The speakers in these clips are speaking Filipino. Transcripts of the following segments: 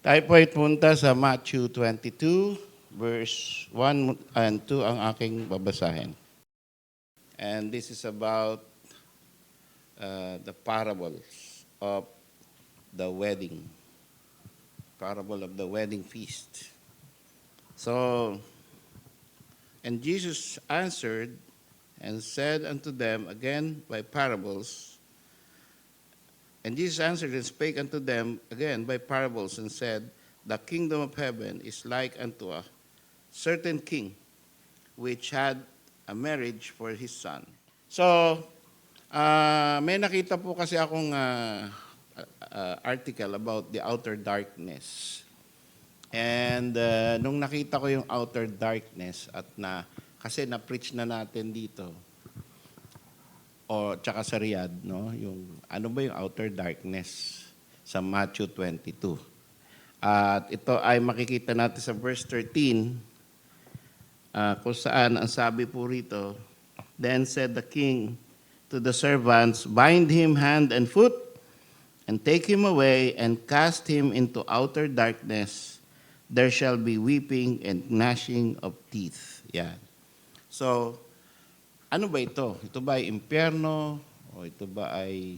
Tayo po ay punta sa Matthew 22, verse 1 and 2 ang aking babasahin. And this is about the parables of the wedding. Parable of the wedding feast. So, and Jesus answered and said unto them again by parables. And Jesus answered and spake unto them again by parables and said, the kingdom of heaven is like unto a certain king, which had a marriage for his son. So, may nakita po kasi akong article about the outer darkness. And nung nakita ko yung outer darkness at kasi na-preach na natin dito, o tsaka sa Riyadh, no? Yung ano ba yung outer darkness sa Matthew 22. At ito ay makikita natin sa verse 13 kung saan ang sabi po rito, then said the king to the servants, bind him hand and foot and take him away and cast him into outer darkness. There shall be weeping and gnashing of teeth. Yan. So, ano ba ito? Ito ba ay impyerno? O ito ba ay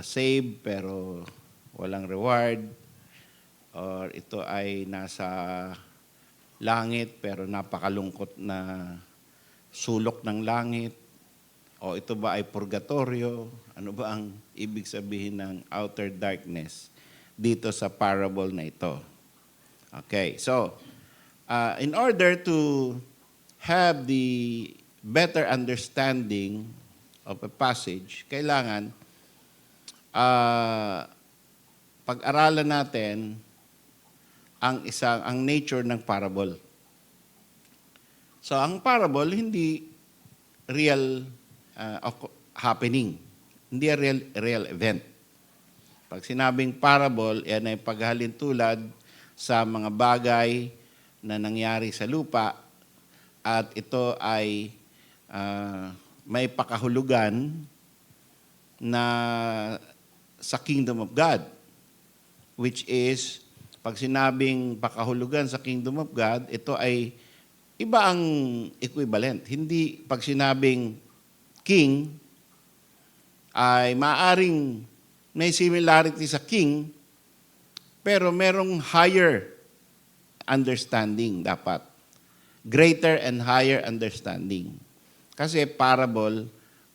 save pero walang reward? Or ito ay nasa langit pero napakalungkot na sulok ng langit? O ito ba ay purgatorio? Ano ba ang ibig sabihin ng outer darkness dito sa parable na ito? Okay, so in order to have the better understanding of a passage, kailangan pag-aralan natin ang nature ng parable. So ang parable hindi real happening, hindi real event. Pag sinabing parable, yan ay paghalintulad sa mga bagay na nangyari sa lupa at ito ay may pakahulugan na sa kingdom of God, which is, pag sinabing pakahulugan sa kingdom of God, ito ay iba ang equivalent. Hindi pag sinabing king, ay maaring may similarity sa king, pero merong higher understanding dapat. Greater and higher understanding. Kasi parable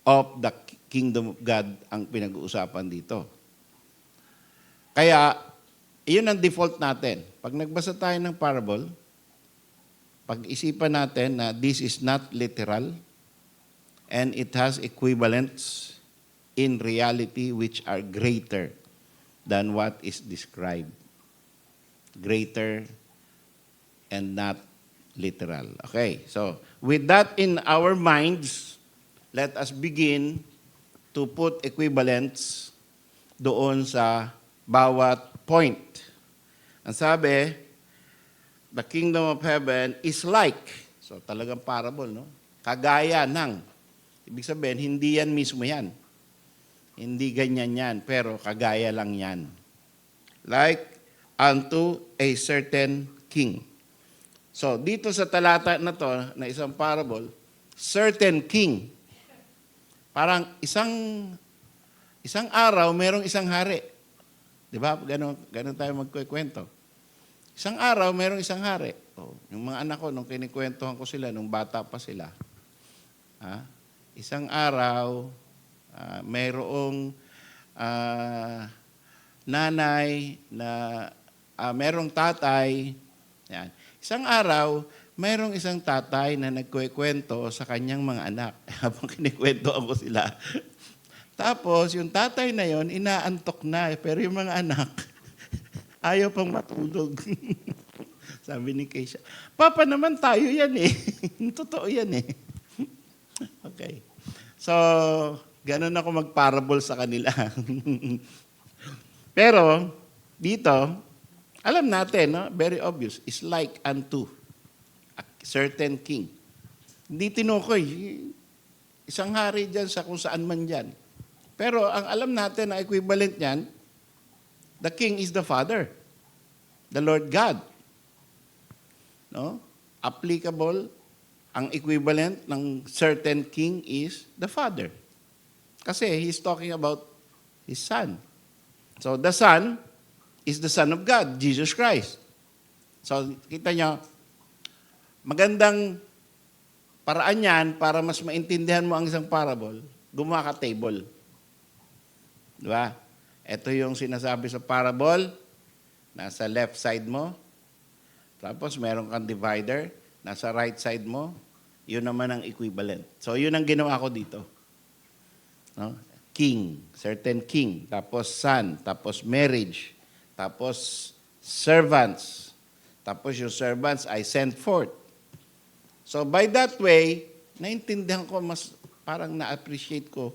of the kingdom of God ang pinag-uusapan dito. Kaya, iyon ang default natin. Pag nagbasa tayo ng parable, pag-isipan natin na this is not literal and it has equivalents in reality which are greater than what is described. Greater and not literal. Okay, so with that in our minds, let us begin to put equivalents doon sa bawat point. Ang sabi, the kingdom of heaven is like, so talagang parable, no? Kagaya ng, ibig sabihin, hindi yan mismo yan. Hindi ganyan yan, pero kagaya lang yan. Like unto a certain king. So, dito sa talata na to, na isang parable, certain king. Parang isang araw, merong isang hari. Di ba? Ganon tayo magkukwento. Isang araw, merong isang hari. Oh, yung mga anak ko, nung kinikwentuhan ko sila, nung bata pa sila, isang araw, mayroong nanay na merong tatay. Yan. Isang araw, mayroong isang tatay na nagkukwento sa kanyang mga anak habang kinikwentoan ko sila. Tapos, yung tatay na yon inaantok na, pero yung mga anak, ayaw pang matulog. Sabi ni Keisha, Papa naman tayo yan eh. Totoo yan eh. Okay. So, ganun ako mag-parable sa kanila. Pero, dito, alam natin, no? Very obvious, is like unto a certain king. Hindi tinukoy. Isang hari dyan sa kung saan man dyan. Pero ang alam natin na equivalent niyan, the king is the father. the Lord God. No? Applicable, ang equivalent ng certain king is the Father. Kasi he's talking about his Son. So the Son is the Son of God, Jesus Christ. So kita nyo, magandang paraan yan para mas maintindihan mo ang isang parable, gumawa ka table. Di ba? Ito yung sinasabi sa parable, nasa left side mo. Tapos meron kang divider, nasa right side mo. Yun naman ang equivalent. So yun ang ginawa ko dito. No? King, certain king. Tapos son, tapos marriage. Tapos servants. Tapos yung servants I sent forth. So by that way, naintindihan ko, mas parang na-appreciate ko.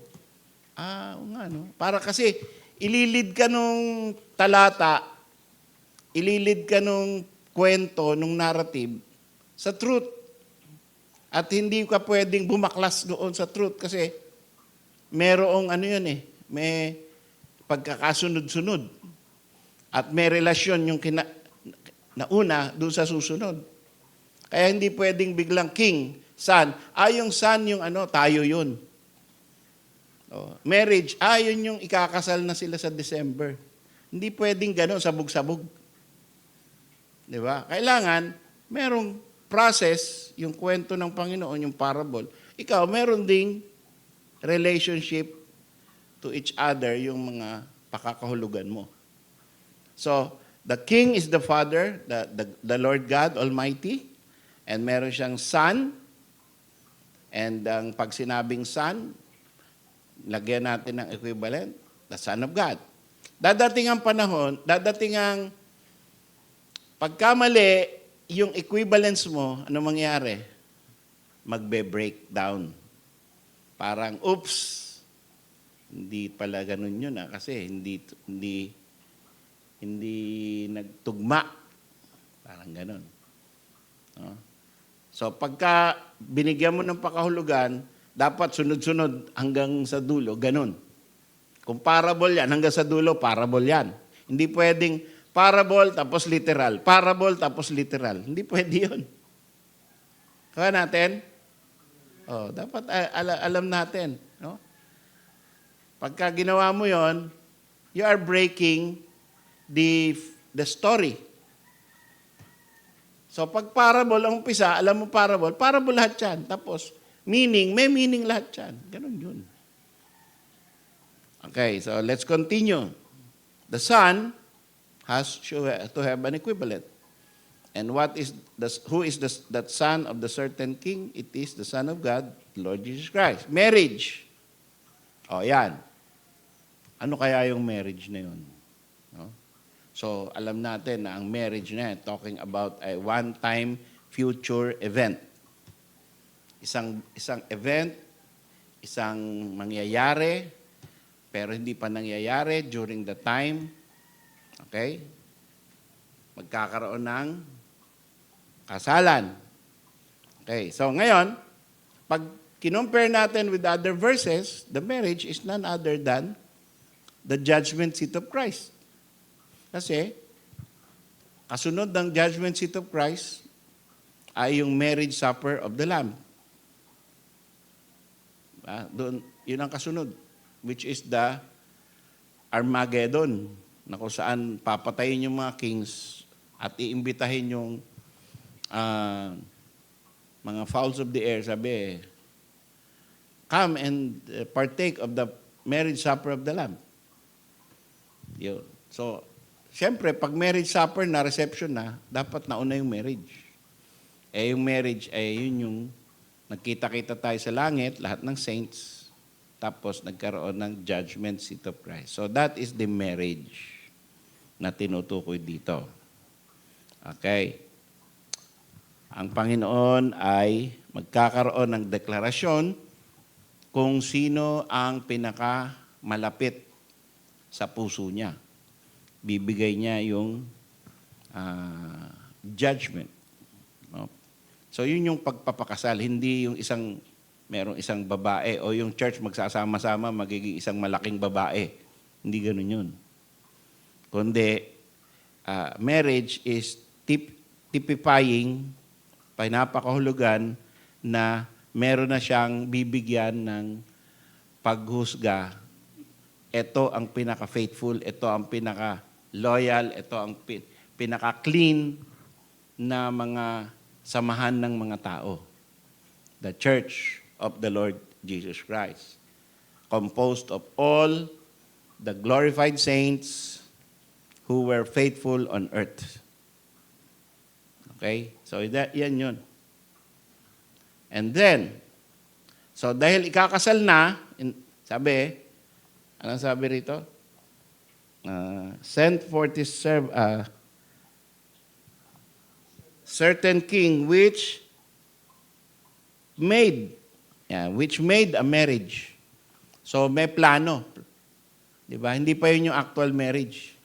Oo nga, no? Para kasi ililid ka nung talata, ililid ka nung kwento, nung narrative, sa truth. At hindi ka pwedeng bumaklas doon sa truth kasi merong ano yun may pagkakasunod-sunod. At may relasyon yung nauna doon sa susunod. Kaya hindi pwedeng biglang king, son. Yung son yung tayo yun. Marriage, yun yung ikakasal na sila sa December. Hindi pwedeng gano'n, sabog-sabog. Di ba? Kailangan, merong process, yung kwento ng Panginoon, yung parable. Ikaw, meron ding relationship to each other, yung mga pakakahulugan mo. So, the King is the Father, the Lord God Almighty, and meron siyang Son, and ang pag sinabing Son, lagyan natin ng equivalent, the Son of God. Dadating ang panahon, dadating ang pagkamali, yung equivalence mo, ano mangyari? Magbe-breakdown. Parang, oops, hindi pala ganun yun kasi hindi nagtugma. Parang ganun. No? So pagka binigyan mo ng pakahulugan, dapat sunod-sunod hanggang sa dulo, ganun. Kung parable yan, hanggang sa dulo, parable yan. Hindi pwedeng parable tapos literal. Parable tapos literal. Hindi pwede yun. Kaya natin? Dapat alam natin. No? Pagka ginawa mo yon, you are breaking the story. So pag parable ang umpisa, alam mo parable lahat yan. Tapos meaning, may meaning lahat yan. Ganun yun. Okay, so let's continue. The Son has to have an equivalent. And who is that son of the certain king? It is the Son of God, Lord Jesus Christ. Marriage. Yan. Ano kaya yung marriage na yun? No? So, alam natin na ang marriage na yan, talking about a one-time future event. Isang event, isang mangyayari, pero hindi pa nangyayari during the time. Okay? Magkakaroon ng kasalan. Okay, so ngayon, pag kinompare natin with other verses, the marriage is none other than the judgment seat of Christ. Kasi, kasunod ng judgment seat of Christ ay yung marriage supper of the Lamb. Doon, yun ang kasunod, which is the Armageddon, na kung saan papatayin yung mga kings at iimbitahin yung mga fowls of the air, sabi, come and partake of the marriage supper of the Lamb. Yun. So, siyempre, pag marriage supper na, reception na, dapat nauna yung marriage. Yung marriage, yun yung nagkita-kita tayo sa langit, lahat ng saints, tapos nagkaroon ng judgment seat of Christ. So, that is the marriage na tinutukoy dito. Okay. Ang Panginoon ay magkakaroon ng deklarasyon kung sino ang pinakamalapit sa puso niya. Bibigay niya yung judgment. No? So yun yung pagpapakasal, hindi yung merong isang babae o yung church magsasama-sama magiging isang malaking babae. Hindi ganun yun. Kundi marriage is typifying, pinapakahulugan na meron na siyang bibigyan ng paghusga. Ito ang pinaka-faithful, ito ang pinaka-loyal, ito ang pinaka-clean na mga samahan ng mga tao. The Church of the Lord Jesus Christ, composed of all the glorified saints who were faithful on earth. Okay? So, yan yun. And then, so dahil ikakasal na, sabi, anong sabi rito? Sent forth his certain king which made a marriage. So may plano. Di ba? Hindi pa yun yung actual marriage.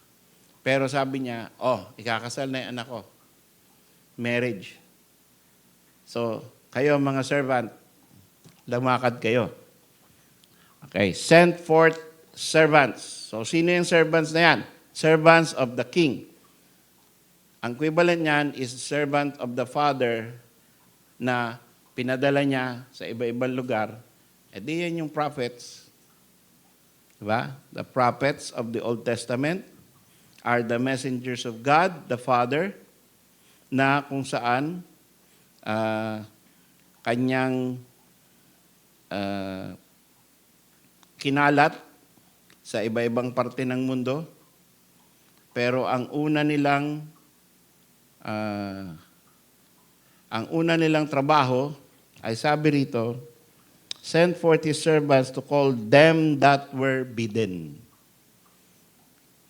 Pero sabi niya, ikakasal na yung anak ko. Marriage. So, kayo mga servant, lumakad kayo. Okay, sent forth servants. So, sino yung servants na yan? Servants of the king. Ang equivalent niyan is servant of the father na pinadala niya sa iba-ibang lugar. Di yan yung prophets. Diba? The prophets of the Old Testament are the messengers of God, the Father, na kung saan kanyang kinalat sa iba-ibang parte ng mundo. Pero ang una nilang trabaho ay sabi rito, sent forth his servants to call them that were bidden.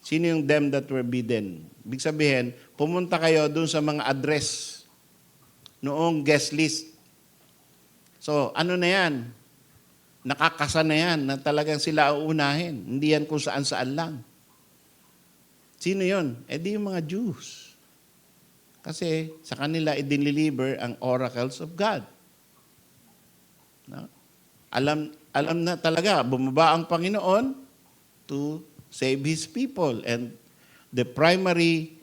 Sino yung them that were bidden? Ibig sabihin, pumunta kayo dun sa mga address noong guest list. So, ano na yan? Nakakasa na yan na talagang sila uunahin. Hindi yan kung saan-saan lang. Sino yun? Di yung mga Jews. Kasi sa kanila i-deliver ang oracles of God. No? Alam na talaga, bumaba ang Panginoon to save His people. And the primary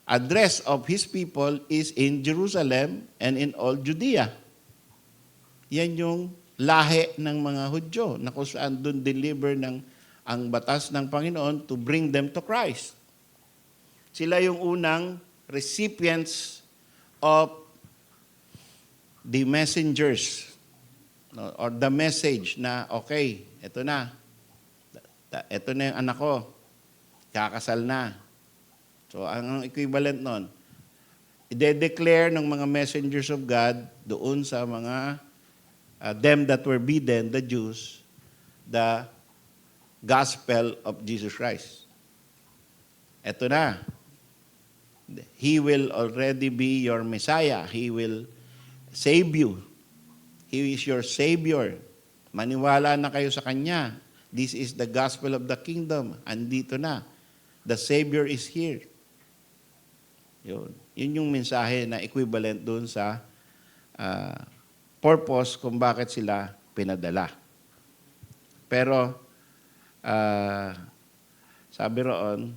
address of His people is in Jerusalem and in all Judea. Yan yung lahi ng mga Hudyo na kung saan doon deliver ang batas ng Panginoon to bring them to Christ. Sila yung unang recipients of the messengers or the message na okay, ito na yung anak ko, kakasal na. So, ang equivalent nun, i-declare ng mga messengers of God doon sa mga them that were bidden, the Jews, the gospel of Jesus Christ. Ito na. He will already be your Messiah. He will save you. He is your Savior. Maniwala na kayo sa Kanya. This is the gospel of the kingdom. Andito na. The Savior is here. Yun yung mensahe na equivalent doon sa purpose kung bakit sila pinadala. Pero, sabi roon,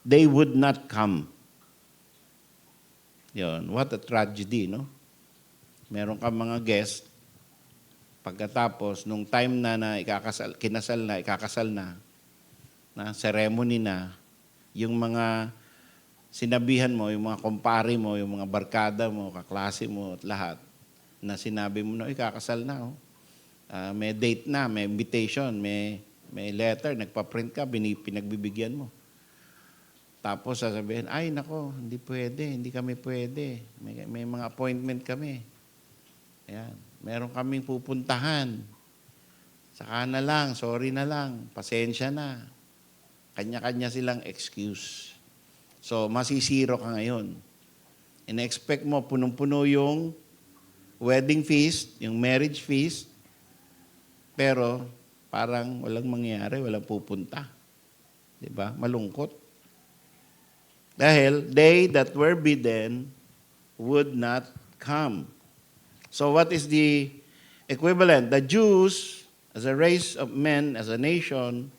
they would not come. Yun, what a tragedy, no? Meron ka mga guest, pagkatapos, nung time na ikakasal na, ceremony na, yung mga sinabihan mo, yung mga kumpare mo, yung mga barkada mo, kaklase mo, at lahat, na sinabi mo na, ikakasal na, may date na, may invitation, may letter, nagpa-print ka, pinagbibigyan mo. Tapos sasabihin, ay nako, hindi pwede, hindi kami pwede. May mga appointment kami. Ayan, meron kaming pupuntahan. Saka na lang, sorry na lang, pasensya na. Kanya-kanya silang excuse. So, masisiro ka ngayon. In-expect mo, punong-puno yung wedding feast, yung marriage feast, pero parang walang mangyayari, walang pupunta. Diba? Malungkot. Dahil they that were bidden would not come. So what is the equivalent? The Jews, as a race of men, as a nation,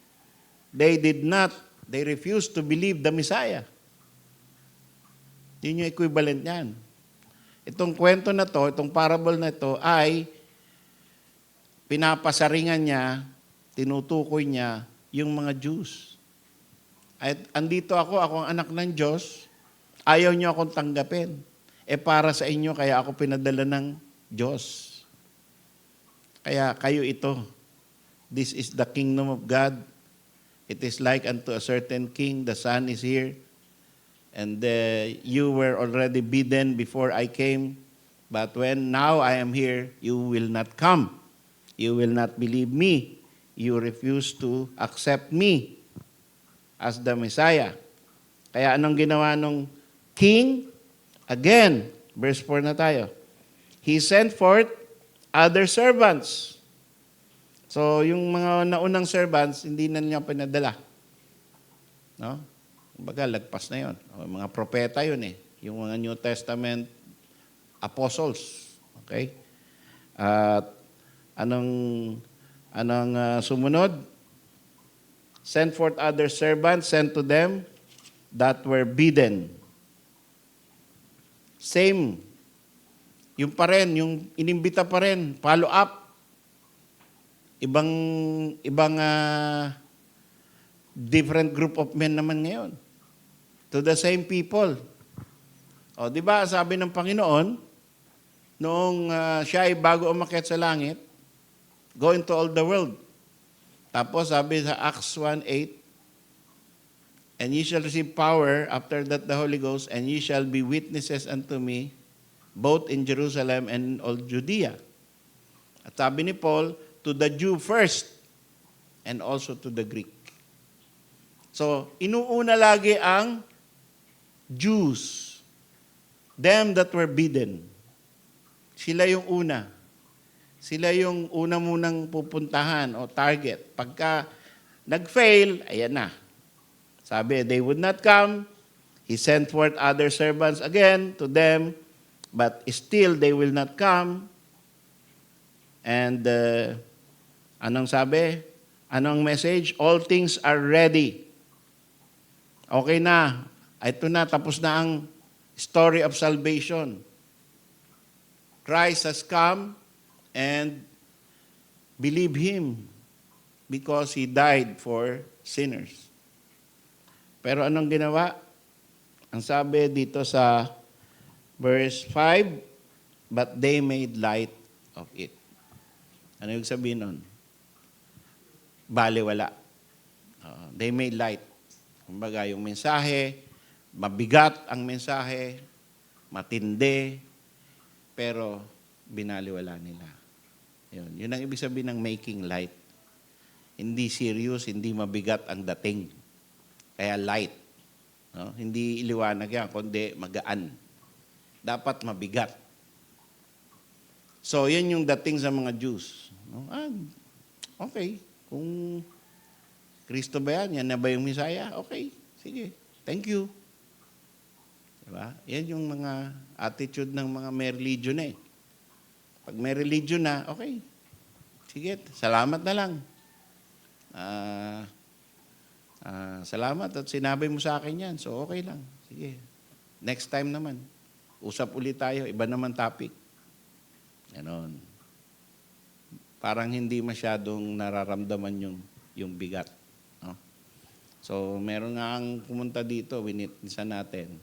they did not They refused to believe the Messiah. Yun yung equivalent niyan. Itong kwento na to, itong parable na to ay pinapasaringan niya, tinutukoy niya yung mga Jews. At andito ako ang anak ng Diyos, ayaw niyo akong tanggapin. Para sa inyo, kaya ako pinadala ng Diyos. Kaya kayo ito. This is the kingdom of God. It is like unto a certain king, the son is here. And you were already bidden before I came. But when now I am here, you will not come. You will not believe me. You refuse to accept me as the Messiah. Kaya anong ginawa nung king? Again, verse 4 na tayo. He sent forth other servants. So, yung mga naunang servants, hindi na niya pinadala. No? Kumbaga, lagpas na yun. Mga propeta yun eh. Yung mga New Testament apostles. Okay? At anong sumunod? Send forth other servants, sent to them that were bidden. Same. Yung pa rin, yung inimbita pa rin, follow up. Ibang different group of men naman ngayon. To the same people. O, di ba, sabi ng Panginoon, noong siya ay bago umakyat sa langit, go into all the world. Tapos sabi sa Acts 1:8, and ye shall receive power after that the Holy Ghost, and ye shall be witnesses unto me, both in Jerusalem and in all Judea. At sabi ni Paul, to the Jew first, and also to the Greek. So, inuuna lagi ang Jews, them that were bidden. Sila yung una. Sila yung una munang pupuntahan o target. Pagka nag-fail, ayan na. Sabi, they would not come. He sent forth other servants again to them, but still they will not come. And anong sabi? Anong message? All things are ready. Okay na. Ito na, tapos na ang story of salvation. Christ has come and believe Him because He died for sinners. Pero anong ginawa? Ang sabi dito sa verse 5, but they made light of it. Ano yung sabihin nun? Baliwala. They made light. Kumbaga, yung mensahe, mabigat ang mensahe, matindi, pero binaliwala nila. Yun ang ibig sabihin ng making light. Hindi serious, hindi mabigat ang dating. Kaya light. No? Hindi iliwanag yan, kundi magaan. Dapat mabigat. So, yan yung dating sa mga Jews. No? Okay. Kung Kristo ba yan? Yan na ba yung Messiah? Okay. Sige. Thank you. Diba? Yan yung mga attitude ng mga may religion eh. Pag may religion na, okay. Sige, salamat na lang. Salamat at sinabi mo sa akin yan. So, okay lang. Sige. Next time naman. Usap ulit tayo. Iba naman topic. Ganon. Parang hindi masyadong nararamdaman yung bigat. No? So, meron nga ang pumunta dito, winitnessan natin.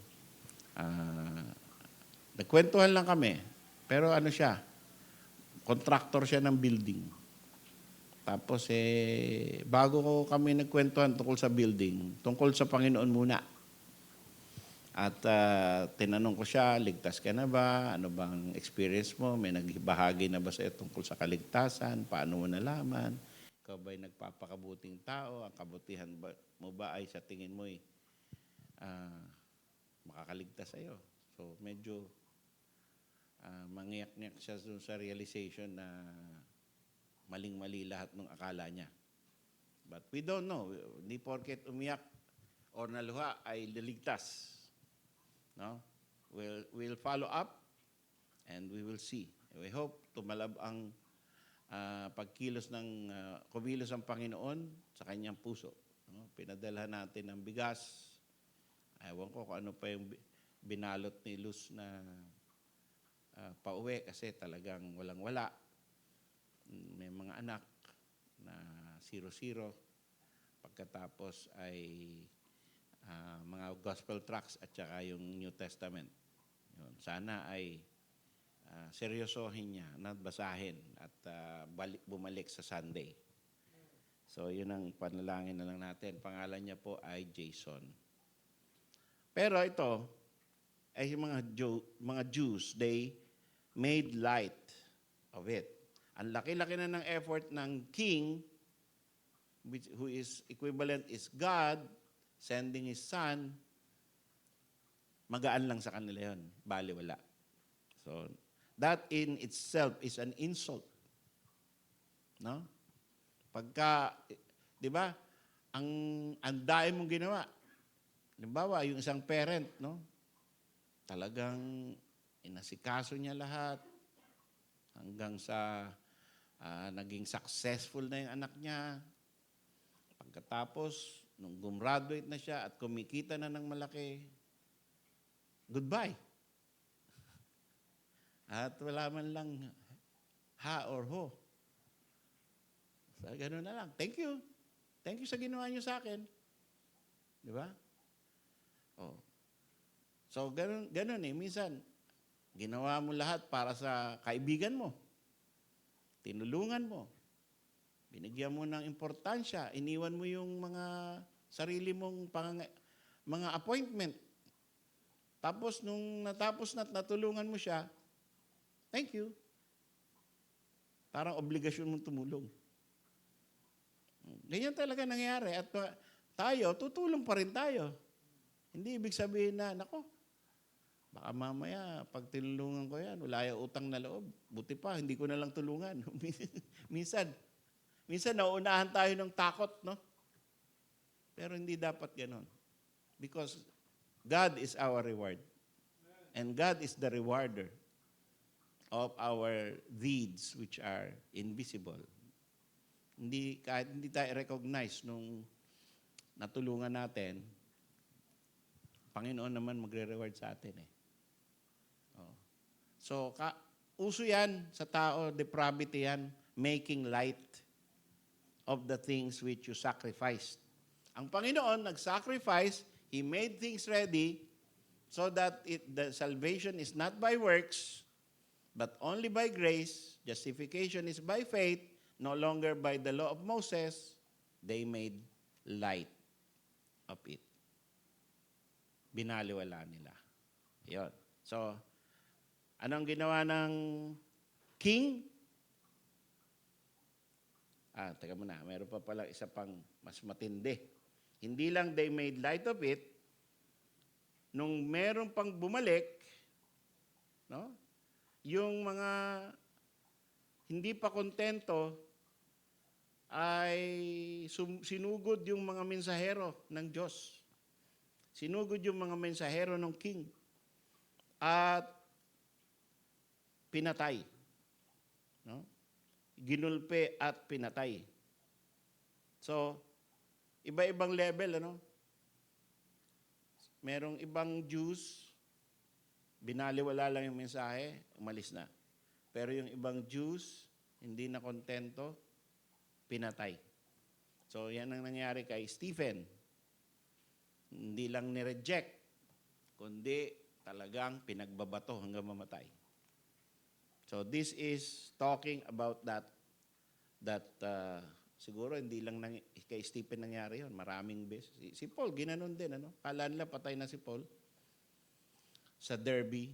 Nagkwentuhan lang kami. Pero ano siya? Contractor siya ng building. Tapos bago ko kami nagkwentuhan tungkol sa building, tungkol sa Panginoon muna. At tinanong ko siya, ligtas ka na ba? Ano bang experience mo? May nagbahagi na ba sa'yo tungkol sa kaligtasan? Paano mo nalaman? Ikaw ba'y nagpapakabuting tao? Ang kabutihan mo ba ay sa tingin mo makakaligtas sa'yo? So medyo mangiyak-ngiyak siya sa realization na maling-mali lahat ng akala niya. But we don't know. Hindi porket umiyak or naluha ay liligtas. No? We'll follow up and we will see. We hope tumalab ang kumilos ang Panginoon sa kanyang puso. No? Pinadala natin ng bigas. Ewan ko kung ano pa yung binalot ni Luz na pauwi kasi talagang walang-wala. May mga anak na 0-0. Pagkatapos ay mga gospel tracts at saka yung New Testament. Yun. Sana ay seryosohin niya na basahin at bumalik sa Sunday. So yun ang panalangin na lang natin. Pangalan niya po ay Jason. Pero ito, ay yung mga Jews, they made light of it. Ang laki-laki na ng effort ng king, who is equivalent is God, sending His Son, magaan lang sa kanila yun. Baliwala. So, that in itself is an insult. No? Pagka, di ba, ang dai mong ginawa. Halimbawa, yung isang parent, no? Talagang inasikaso niya lahat hanggang sa naging successful na yung anak niya. Pagkatapos, nung gumraduate na siya at kumikita na ng malaki, goodbye. At wala man lang ha or ho. So, gano'n na lang. Thank you. Thank you sa ginawa niyo sa akin. Di ba? Oh. So, ganun eh. Minsan, ginawa mo lahat para sa kaibigan mo. Tinulungan mo. Binigyan mo ng importansya. Iniwan mo yung mga sarili mong mga appointment. Tapos, nung natapos na at natulungan mo siya, thank you. Parang obligasyon mong tumulong. Ganyan talaga nangyayari. At tayo, tutulong pa rin tayo. Hindi ibig sabihin na, nako, baka mamaya, pag tinulungan ko yan, wala yung utang na loob. Buti pa, hindi ko na lang tulungan. minsan, nauunahan tayo ng takot, no? Pero hindi dapat ganon. Because God is our reward. And God is the rewarder of our deeds which are invisible. Kahit hindi tayo recognize nung natulungan natin, Panginoon naman magre-reward sa atin eh. Oh. So, uso yan sa tao, depravity yan, making light of the things which you sacrificed. Ang Panginoon nag-sacrifice, He made things ready so that the salvation is not by works, but only by grace. Justification is by faith, no longer by the law of Moses. They made light of it. Binaliwala nila. Yun. So, anong ginawa ng king? Teka muna, meron pa pala isa pang mas matindi. Hindi lang they made light of it, nung meron pang bumalik, no? Yung mga hindi pa kontento ay sinugod yung mga mensahero ng Diyos. Sinugod yung mga mensahero ng king at pinatay. No? Ginulpe at pinatay. So, iba-ibang level, ano? Merong ibang Jews, binaliwala lang yung mensahe, umalis na. Pero yung ibang Jews, hindi na kontento, pinatay. So, yan ang nangyari kay Stephen. Hindi lang ni-reject, kundi talagang pinagbabato hanggang mamatay. So, this is talking about that siguro hindi lang kay Stephen nangyari yun. Maraming beses. Si Paul, ginanon din. Ano? Kala nila patay na si Paul sa Derby.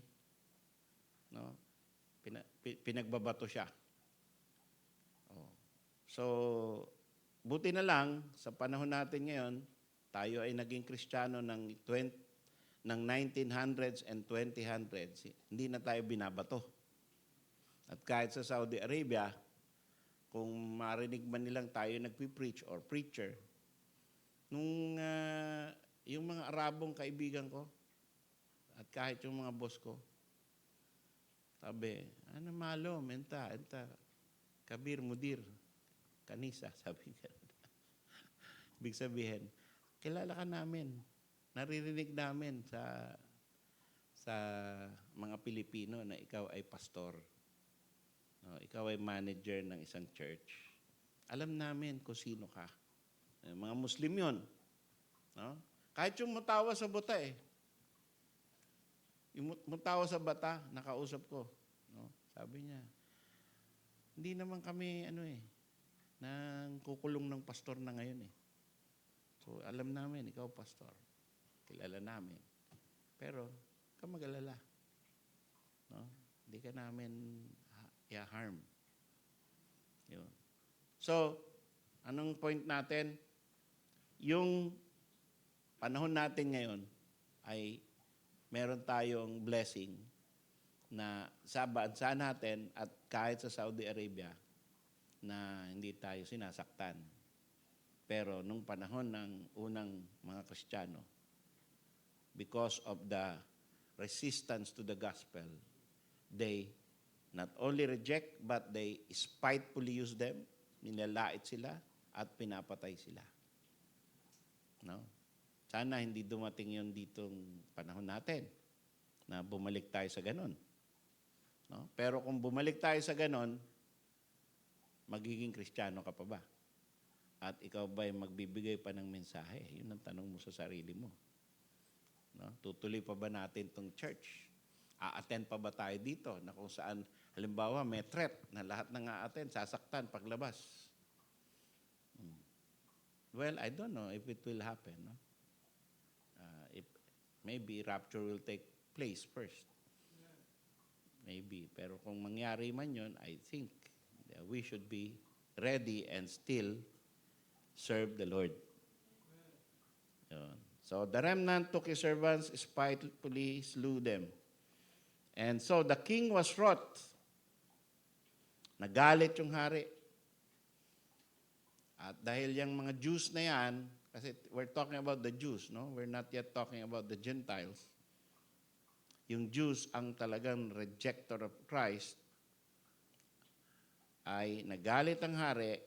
No? Pinagbabato siya. Oh. So, buti na lang, sa panahon natin ngayon, tayo ay naging Kristiyano ng 1900s and 2000s. Hindi na tayo binabato. At kahit sa Saudi Arabia, kung marinig man nilang tayo nagpipreach or preacher, nung yung mga Arabong kaibigan ko, at kahit yung mga boss ko, sabi, ano malo, enta, kabir, mudir, kanisa, sabi niya. Ibig sabihin, kilala ka namin. Naririnig namin sa mga Pilipino na ikaw ay pastor. No, ikaw ay manager ng isang church. Alam namin kung sino ka. Mga Muslim yun. No? Kahit yung mutawa sa buta eh. Yung mutawa sa bata, nakausap ko. No? Sabi niya, hindi naman kami nang kukulong ng pastor na ngayon eh. So alam namin, ikaw pastor. Kilala namin. Pero, ka mag-alala. No? Hindi ka namin i-harm. Yun. So, anong point natin? Yung panahon natin ngayon ay meron tayong blessing na sa bansa natin at kahit sa Saudi Arabia na hindi tayo sinasaktan. Pero nung panahon ng unang mga Kristiyano, because of the resistance to the gospel, they not only reject but they spitefully use them, nilalait sila at pinapatay sila. No? Sana hindi dumating yun ditong panahon natin na bumalik tayo sa ganon. No? Pero kung bumalik tayo sa ganon, magiging Kristiyano ka pa ba? At ikaw ba'y magbibigay pa ng mensahe? Yun ang tanong mo sa sarili mo. No? Tutuloy pa ba natin tong church? A-attend pa ba tayo dito na kung saan, halimbawa, may threat na lahat ng a-attend, sasaktan paglabas? Well, I don't know if it will happen. No? If maybe rapture will take place first. Maybe. Pero kung mangyari man yun, I think we should be ready and still serve the Lord. Yun. So the remnant took his servants, spitefully slew them. And so the king was wroth. Nagalit yung hari. At dahil yung mga Jews na yan, kasi we're talking about the Jews, no? We're not yet talking about the Gentiles. Yung Jews ang talagang rejecter of Christ, ay nagalit ang hari.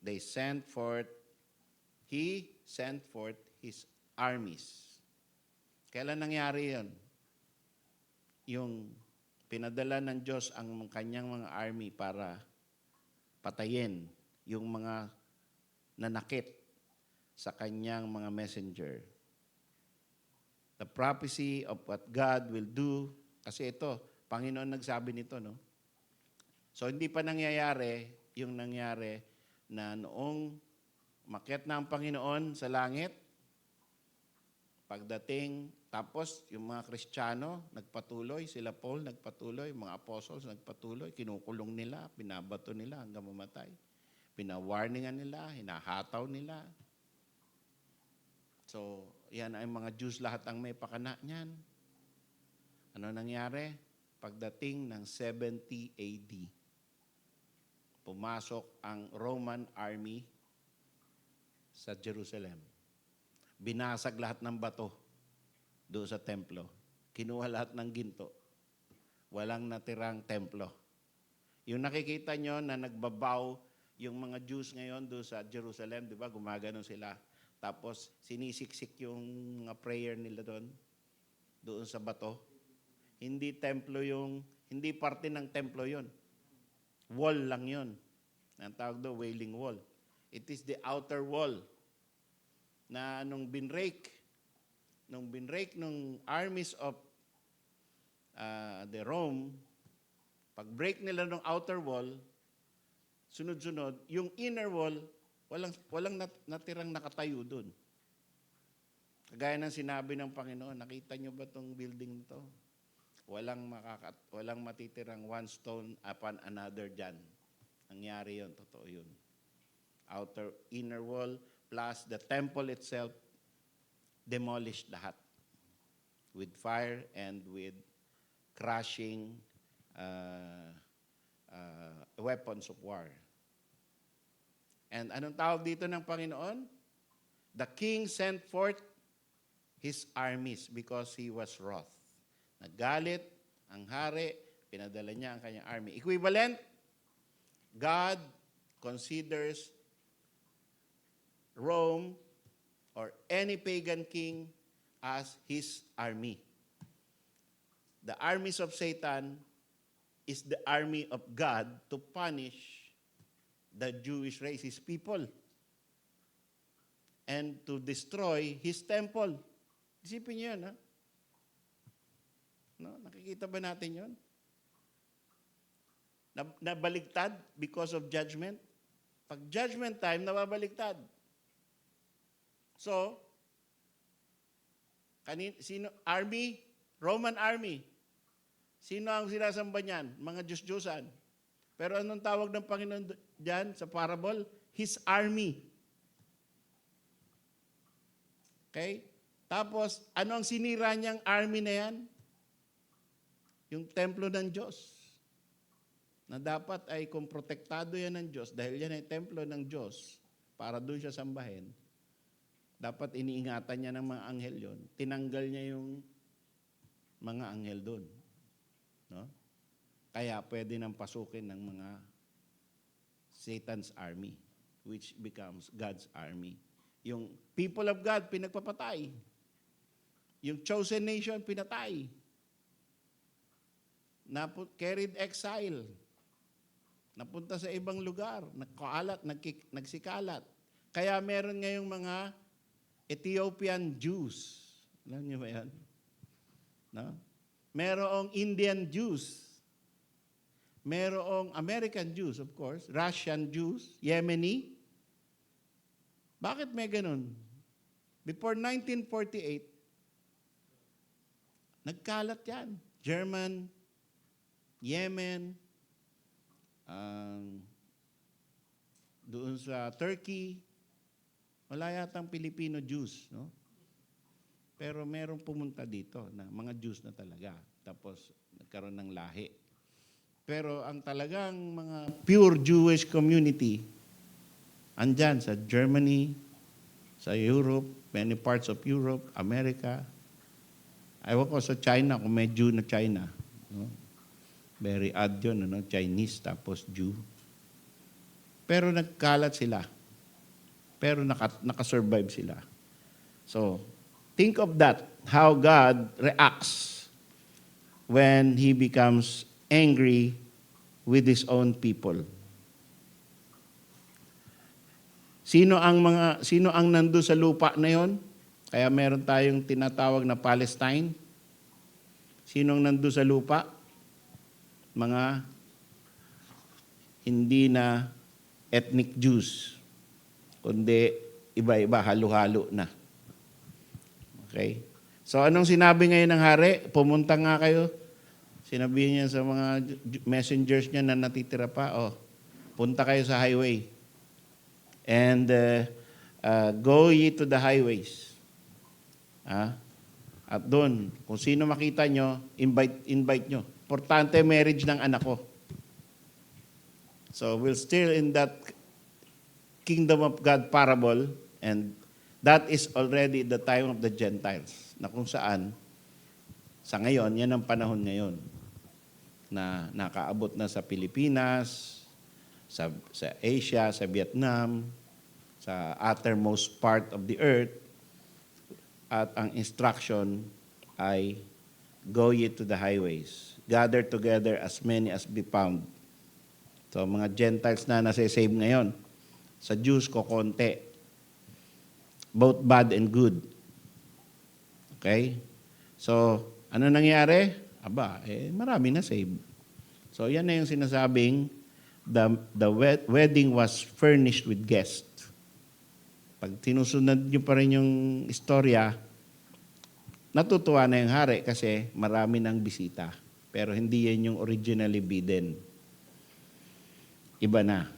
He sent forth his armies. Kailan nangyari yun? Yung pinadala ng Diyos ang kanyang mga army para patayin yung mga nanakit sa kanyang mga messenger. The prophecy of what God will do, kasi ito, Panginoon nagsabi nito, no? So hindi pa nangyayari yung nangyari na noong umakyat na ang Panginoon sa langit, pagdating, tapos yung mga Kristiyano nagpatuloy, sila Paul nagpatuloy, mga apostles nagpatuloy, kinukulong nila, binabato nila hanggang mamatay. Pinawarningan nila, hinahataw nila. So, yan ay mga Jews lahat ang may pakana niyan. Ano nangyari? Pagdating ng 70 AD, pumasok ang Roman army sa Jerusalem. Binasag lahat ng bato doon sa templo. Kinuha lahat ng ginto. Walang natirang templo. Yung nakikita nyo na nagbabaw yung mga Jews ngayon doon sa Jerusalem, di ba? Gumagano sila. Tapos sinisiksik yung mga prayer nila doon sa bato. Hindi templo hindi parte ng templo yon. Wall lang yon. Ang tawag doon, Wailing Wall. It is the outer wall na nung binrake nung armies of the Rome, pag-break nila ng outer wall, sunod-sunod, yung inner wall, walang natirang nakatayo doon. Kagaya ng sinabi ng Panginoon, nakita nyo ba itong building to? Walang matitirang one stone upon another dyan. Nangyari yun, totoo yun. Inner wall plus the temple itself, demolished lahat with fire and with crushing weapons of war. And anong tawag dito ng Panginoon? The king sent forth his armies because he was wroth. Nagalit ang hari, pinadala niya ang kanyang army. Equivalent, God considers Rome or any pagan king as his army. The armies of Satan is the army of God to punish the Jewish race, his people, and to destroy his temple. Isipin niyo yun, ha? No? Nakikita ba natin yun? Nabaligtad because of judgment. Pag judgment time, nababaligtad. So, sino? Army? Roman army. Sino ang sinasamba niyan? Mga Diyos-Diyosan. Pero anong tawag ng Panginoon diyan sa parable? His army. Okay? Tapos, ano ang sinira niyang army na yan? Yung templo ng Diyos. Na dapat ay kung protektado yan ng Diyos, dahil yan ay templo ng Diyos, para doon siya sambahin, dapat iniingatan niya ng mga anghel yon. Tinanggal niya yung mga anghel doon. No? Kaya pwede nang pasukin ng mga Satan's army, which becomes God's army. Yung people of God, pinagpapatay. Yung chosen nation, pinatay. Carried exile. Napunta sa ibang lugar. Nagkaalat, nagsikalat. Kaya meron ngayong mga Ethiopian Jews. Alam niyo ba yan? No? Merong Indian Jews. Merong American Jews, of course. Russian Jews. Yemeni. Bakit may ganun? Before 1948, nagkalat yan. German, Yemen, doon sa Turkey, wala yatang Filipino Jews, no? Pero merong pumunta dito na mga Jews na talaga. Tapos nagkaroon ng lahi. Pero ang talagang mga pure Jewish community, andyan sa Germany, sa Europe, many parts of Europe, America. Ayaw ko sa China, kung may Jew na China. No? Very odd yun, ano? Chinese tapos Jew. Pero nagkalat sila. Pero nakasurvive sila. So, think of that, how God reacts when He becomes angry with His own people. Sino ang nandoon sa lupa na 'yon? Kaya meron tayong tinatawag na Palestine. Sino ang nandoon sa lupa? Mga hindi na ethnic Jews, kundi iba-iba, halo-halo na. Okay? So anong sinabi ngayon ng hari? Pumunta nga kayo. Sinabihin niya sa mga messengers niya na natitira pa, punta kayo sa highway. And go ye to the highways. At doon, kung sino makita nyo, invite nyo. Importante marriage ng anak ko. So we're still in that kingdom of God parable, and that is already the time of the Gentiles, na kung saan, sa ngayon, yan ang panahon ngayon, na nakaabot na sa Pilipinas, sa Asia, sa Vietnam, sa uttermost part of the earth, at ang instruction ay, go ye to the highways, gather together as many as be found. So, mga Gentiles na nasa-save ngayon. Sa Jews ko, konti. Both bad and good. Okay? So, ano nangyari? Marami na save. So, yan na yung sinasabing, the wedding was furnished with guests. Pag tinusunod nyo pa rin yung istorya, natutuwa na yung hari kasi marami ng bisita. Pero hindi yan yung originally bidden. Iba na.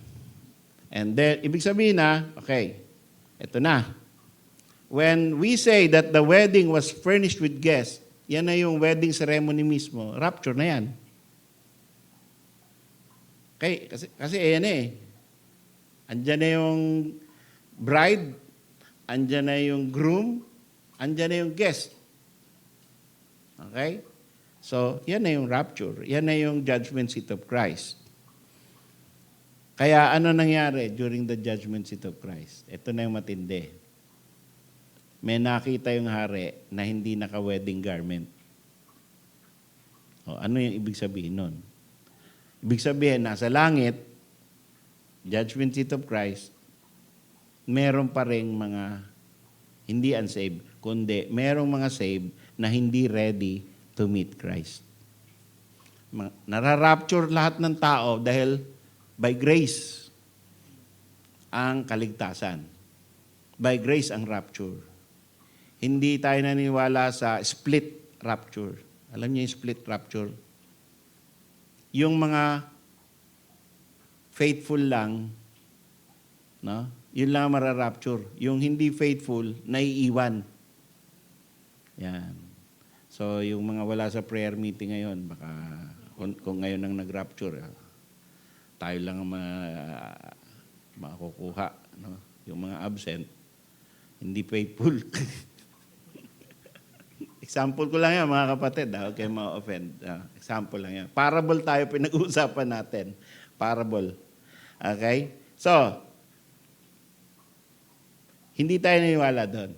And then, ibig sabihin na, okay, eto na. When we say that the wedding was furnished with guests, yan na yung wedding ceremony mismo. Rapture na yan. Okay, kasi ayan andyan na yung bride, andyan na yung groom, andyan na yung guest. Okay? So, yan na yung rapture. Yan na yung judgment seat of Christ. Kaya ano nangyari during the judgment seat of Christ? Ito na yung matindi. May nakita yung hari na hindi naka-wedding garment. O, ano yung ibig sabihin nun? Ibig sabihin, nasa langit, judgment seat of Christ, meron pa rin mga hindi unsaved, kundi merong mga saved na hindi ready to meet Christ. Nararapture lahat ng tao dahil by grace ang kaligtasan. By grace ang rapture. Hindi tayo naniniwala sa split rapture. Alam niyo yung split rapture? Yung mga faithful lang, no? Yun lang mararapture. Yung hindi faithful, naiiwan. Yan. So, yung mga wala sa prayer meeting ngayon, baka kung ngayon ang nag-rapture, tayo lang ang makukuha. No? Yung mga absent, hindi faithful. Example ko lang yan, mga kapatid. Okay, ma-offend. Example lang yan. Parable tayo pinag-uusapan natin. Parable. Okay? So, hindi tayo naniwala doon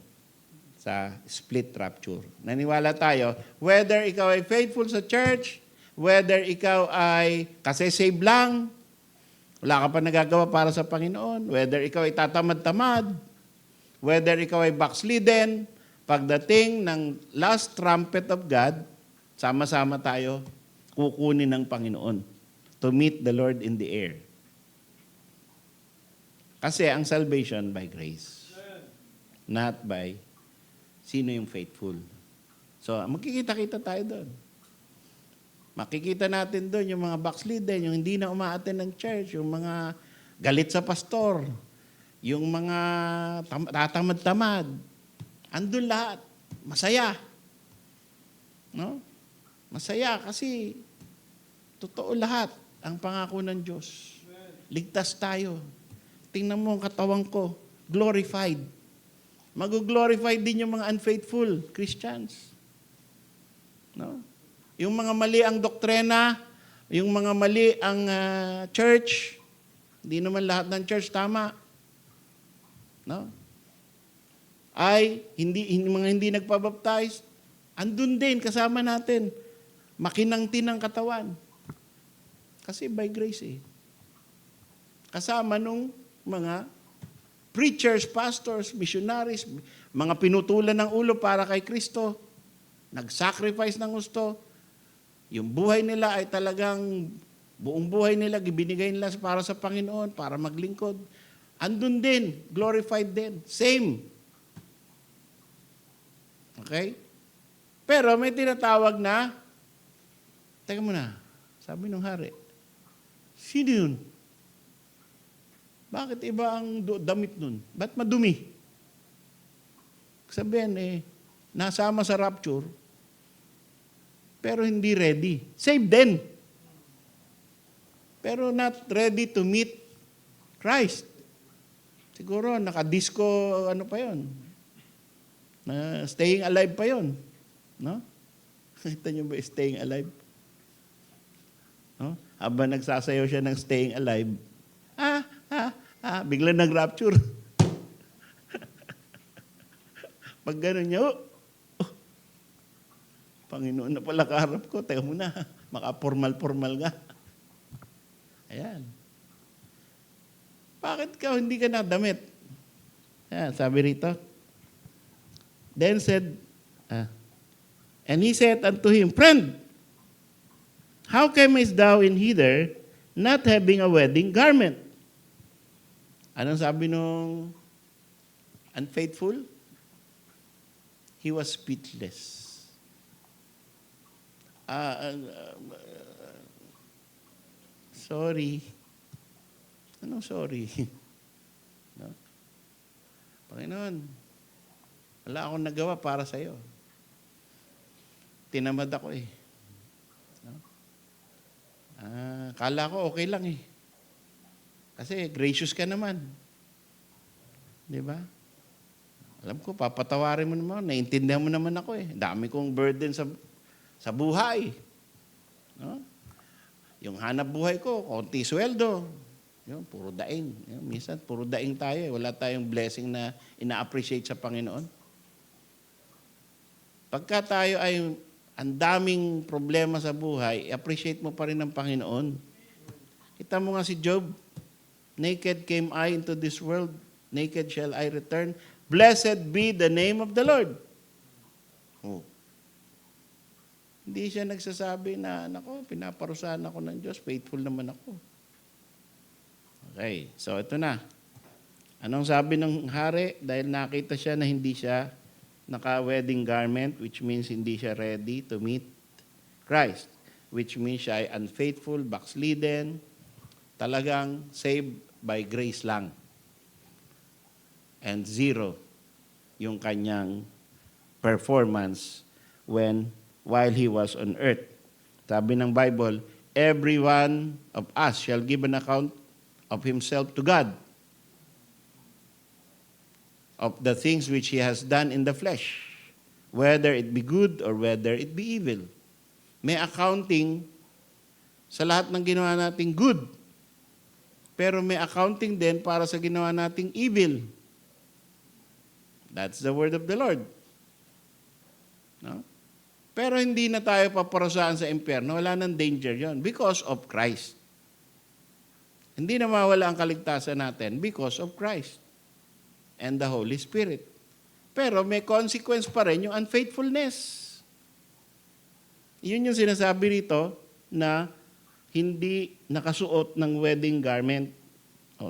sa split rapture. Naniwala tayo, whether ikaw ay faithful sa church, whether ikaw ay kasi save lang, wala ka pa nagagawa para sa Panginoon, whether ikaw ay tatamad-tamad, whether ikaw ay backslidden, pagdating ng last trumpet of God, sama-sama tayo kukunin ng Panginoon to meet the Lord in the air. Kasi ang salvation by grace, not by sino yung faithful. So, magkikita-kita tayo doon. Makikita natin doon yung mga backslidden, yung hindi na umaattend ng church, yung mga galit sa pastor, yung mga tatamad-tamad. Andun lahat. Masaya. No? Masaya kasi totoo lahat ang pangako ng Diyos. Ligtas tayo. Tingnan mo ang katawan ko. Glorified. Mag-glorify din yung mga unfaithful Christians. No? Yung mga mali ang doktrina, yung mga mali ang church, hindi naman lahat ng church tama. No? Ay, mga hindi nagpabaptize, andun din kasama natin. Makinangti ng katawan. Kasi by grace eh. Kasama nung mga preachers, pastors, missionaries, mga pinutulan ng ulo para kay Kristo, nag-sacrifice ng gusto, yung buhay nila ay talagang buong buhay nila, ibinigay nila para sa Panginoon, para maglingkod. Andun din, glorified din. Same. Okay? Pero may tinatawag na, teka muna, sabi ng hari, sino yun? Bakit iba ang damit nun? Ba't madumi? Sabihin nasama sa rapture, pero hindi ready. Save din. Pero not ready to meet Christ. Siguro, naka-disco, ano pa yon? Staying alive pa yon. No? Kita nyo ba staying alive? No? Habang nagsasayaw siya ng staying alive, biglang nag-rapture. Pag gano'n niya, Panginoon na pala kaharap ko, teka muna, maka-formal-formal nga. Ayan. Bakit hindi ka nadamit? Ayan, sabi rito. Then said, and he said unto him, Friend, how camest thou in hither, not having a wedding garment? Anong sabi nung unfaithful? He was speechless. Sorry. Anong sorry? No? Panginoon, wala akong nagawa para sa'yo. Tinamad ako eh. No? Kala ko okay lang eh. Kasi gracious ka naman. Di ba? Alam ko, papatawarin mo naman. Naintindihan mo naman ako eh. Dami kong burden sa buhay. No? Yung hanap buhay ko, konti sweldo. Yun, puro daing. Yun, minsan, puro daing tayo. Wala tayong blessing na ina-appreciate sa Panginoon. Pagka tayo ay ang daming problema sa buhay, appreciate mo pa rin ang Panginoon. Kita mo nga si Job, naked came I into this world, naked shall I return. Blessed be the name of the Lord. Oh. Hindi siya nagsasabi na, nako, pinaparusahan ako ng Diyos, faithful naman ako. Okay, so ito na. Anong sabi ng hari? Dahil nakita siya na hindi siya naka-wedding garment, which means hindi siya ready to meet Christ. Which means siya ay unfaithful, backslidden, talagang saved by grace lang. And zero yung kanyang performance while he was on earth. Sabi ng Bible, every one of us shall give an account of himself to God, of the things which he has done in the flesh, whether it be good or whether it be evil. May accounting sa lahat ng ginawa nating good, pero may accounting din para sa ginawa nating evil. That's the word of the Lord. No? Pero hindi na tayo paparusahan sa impyerno, wala nang danger yon because of Christ. Hindi na mawala ang kaligtasan natin because of Christ and the Holy Spirit. Pero may consequence pa rin yung unfaithfulness. Yun yung sinasabi rito na hindi nakasuot ng wedding garment.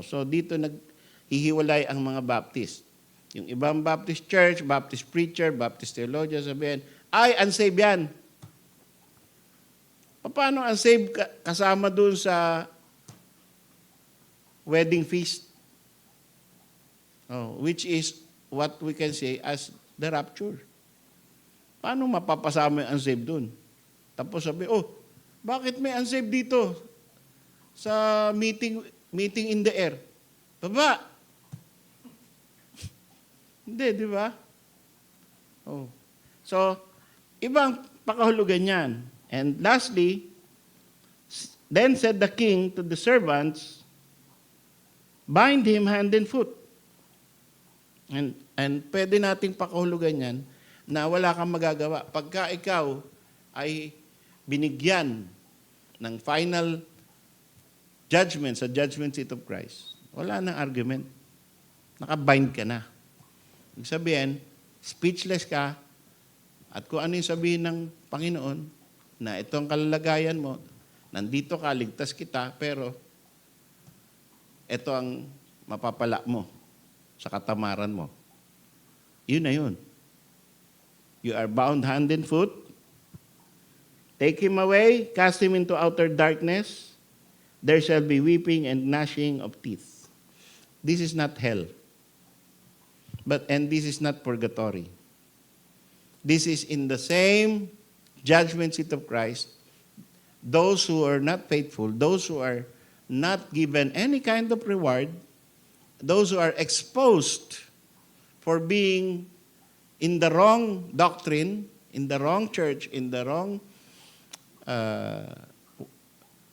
So dito naghihiwalay ang mga Baptist. Yung ibang Baptist church, Baptist preacher, Baptist theologian sabihin, ay, unsaved yan. Paano unsaved kasama dun sa wedding feast? Which is what we can say as the rapture. Paano mapapasama yung unsaved dun? Tapos sabi, bakit may unsaved dito sa meeting in the air? Baba! Hindi, di ba? So, ibang pakahulugan yan. And lastly, then said the king to the servants, bind him hand and foot. And pwede nating pakahulugan yan na wala kang magagawa. Pagka ikaw ay binigyan ng final judgment sa judgment seat of Christ, wala nang argument. Nakabind ka na. Ibig sabihin, speechless ka, at kung ano yung sabihin ng Panginoon, na ito ang kalalagayan mo, nandito ka, ligtas kita, pero ito ang mapapala mo sa katamaran mo. Yun na yun. You are bound hand and foot. Take him away, cast him into outer darkness. There shall be weeping and gnashing of teeth. This is not hell. And this is not purgatory. This is in the same judgment seat of Christ. Those who are not faithful, those who are not given any kind of reward, those who are exposed for being in the wrong doctrine, in the wrong church, in the wrong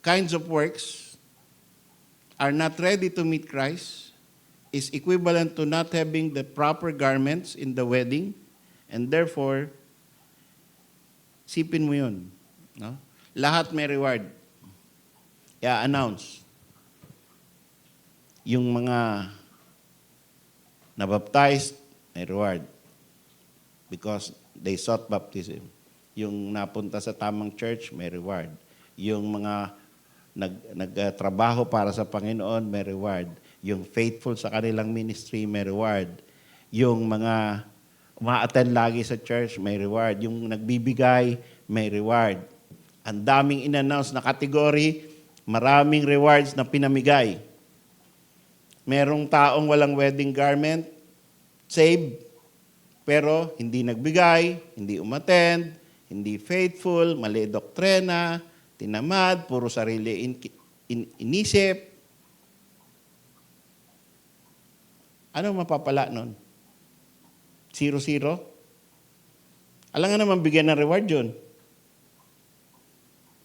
kinds of works, are not ready to meet Christ, is equivalent to not having the proper garments in the wedding, and therefore, sipin mo yun. No? Lahat may reward. I-announce. Yung mga nabaptized, may reward. Because they sought baptism. Yung napunta sa tamang church, may reward. Yung mga nagtrabaho para sa Panginoon, may reward. Yung faithful sa kanilang ministry, may reward. Yung mga uma-attend lagi sa church, may reward. Yung nagbibigay, may reward. Ang daming in-announce na category, maraming rewards na pinamigay. Merong taong walang wedding garment, saved, pero hindi nagbigay, hindi umattend, hindi faithful, mali doktrina, tinamad, puro sarili inisip. Anong mapapala nun? 0-0? Alam nga naman bigyan ng reward yun.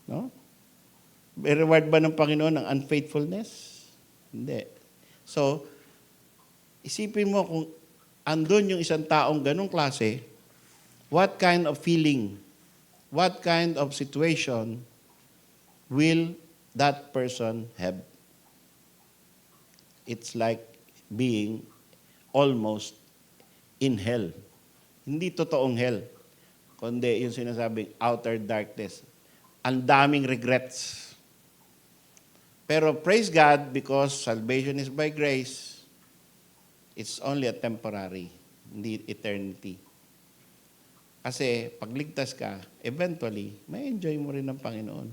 No? May reward ba ng Panginoon ang unfaithfulness? Hindi. So, isipin mo kung andun yung isang taong ganong klase, what kind of feeling, what kind of situation will that person have? It's like being almost in hell. Hindi totoong hell, kundi yung sinasabing outer darkness. Ang daming regrets. Pero praise God, because salvation is by grace, it's only a temporary, hindi eternity. Kasi pag ligtas ka, eventually, may enjoy mo rin ng Panginoon.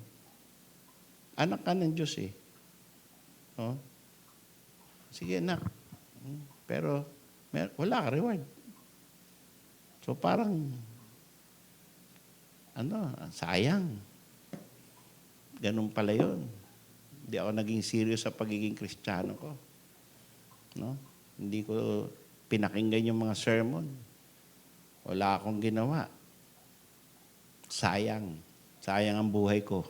Anak ka ng Diyos eh. Oh? Sige anak. Pero wala ka reward. So parang, sayang. Ganun pala yun. Hindi ako naging serious sa pagiging Kristiyano ko. No? Hindi ko pinakinggan yung mga sermon. Wala akong ginawa. Sayang. Sayang ang buhay ko.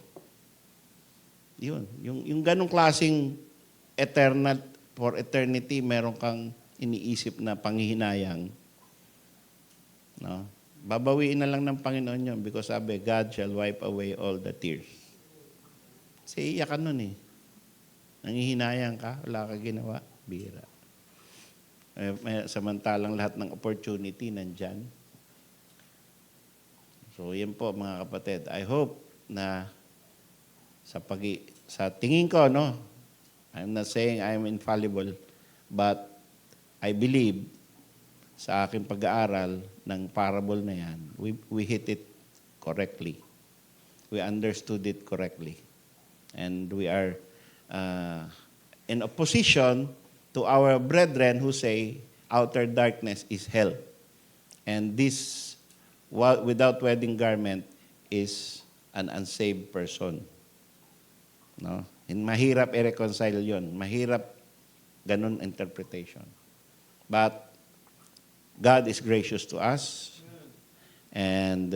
Yun. Yung ganong klaseng eternal, for eternity, meron kang iniisip na panghihinayang. No? Babawiin na lang ng Panginoon yun because sabi, God shall wipe away all the tears. Kasi iyak ka nun eh. Nanghihinayang ka, wala ka ginawa, bira. Samantalang lahat ng opportunity nandyan. So yan po mga kapatid. I hope na sa tingin ko, no, I'm not saying I'm infallible, but I believe sa aking pag-aaral ng parable na yan, we hit it correctly. We understood it correctly. And we are in opposition to our brethren who say outer darkness is hell. And this, without wedding garment, is an unsaved person. No? And mahirap i-reconcile yun. Mahirap ganun interpretation. But God is gracious to us. And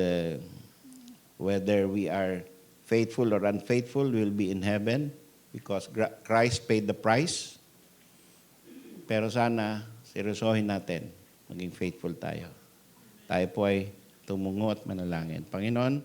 whether we are faithful or unfaithful, we'll be in heaven because Christ paid the price. Pero sana, seryosohin natin, maging faithful tayo. Tayo po ay tumungo at manalangin. Panginoon,